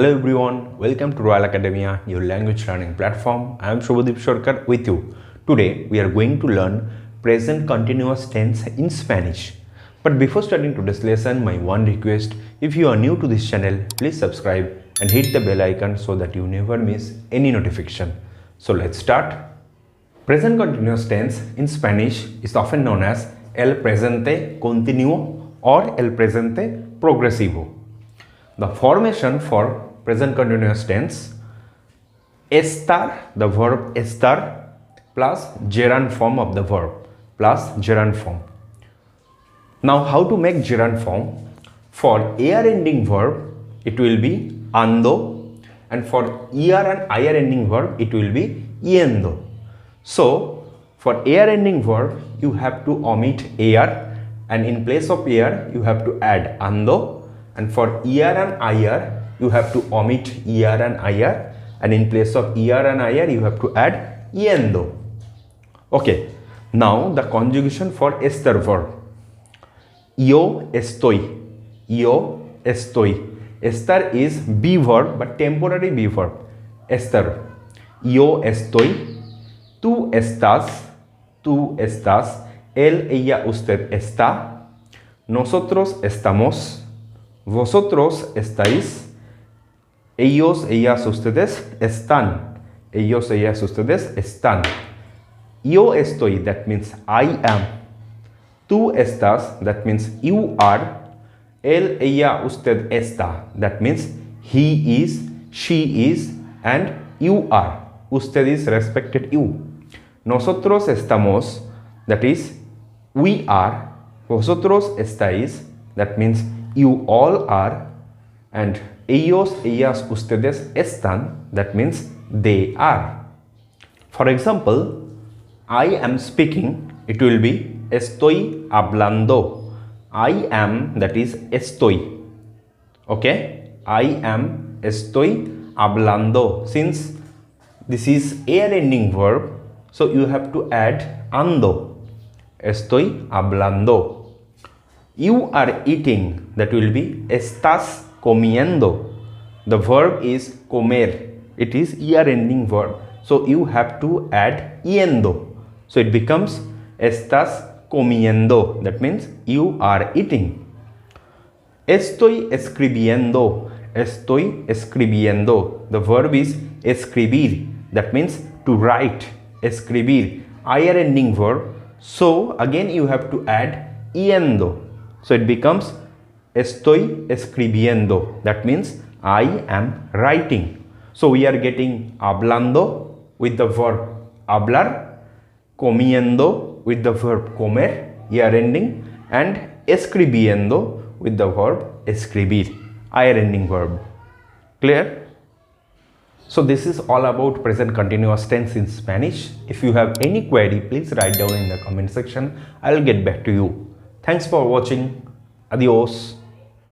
Hello everyone, welcome to Royal Academia, your language learning platform. I am Shubhadeep Sarkar with you. Today we are going to learn present continuous tense in Spanish. But before starting today's lesson, my one request, if you are new to this channel, please subscribe and hit the bell icon so that you never miss any notification. So let's start. Present continuous tense in Spanish is often known as el presente continuo or el presente progresivo. The formation for present continuous tense: estar, the verb estar, plus gerund form of the verb, plus gerund form. Now how to make gerund form? For er ending verb, it will be ando, and for er and ir ending verb, it will be yendo. So for er ending verb, you have to omit er, and in place of er, you have to add ando. And for er and ir, you have to omit er and ir, and in place of er and ir, you have to add yendo. Okay, now the conjugation for estar verb. Yo estoy. Yo estoy. Estar is be verb, but temporary be verb. Estar. Yo estoy. Tú estás. Tú estás. Él, ella, usted está. Nosotros estamos. Vosotros estáis. Ellos, ellas, ustedes están. Ellos, ellas, ustedes están. Yo estoy, that means I am. Tú estás, that means you are. Él, ella, usted está, that means he is, she is, and you are. Usted is respected you. Nosotros estamos, that is we are. Vosotros estáis, that means you all are. And ellos, ellas, ustedes están, that means they are. For example, I am speaking, it will be estoy hablando. I am, that is estoy. Okay, I am estoy hablando. Since this is er ending verb, so you have to add ando. Estoy hablando. You are eating, that will be estás comiendo. The verb is comer. It is er ending verb, so you have to add yendo. So it becomes estás comiendo, that means you are eating. Estoy escribiendo. Estoy escribiendo. The verb is escribir, that means to write. Escribir, ir ending verb, so again you have to add yendo. So it becomes estoy escribiendo, that means I am writing. So we are getting hablando with the verb hablar, comiendo with the verb comer, er ending, and escribiendo with the verb escribir, ir ending verb. Clear? So this is all about present continuous tense in Spanish. If you have any query, please write down in the comment section. I will get back to you. Thanks for watching. Adios.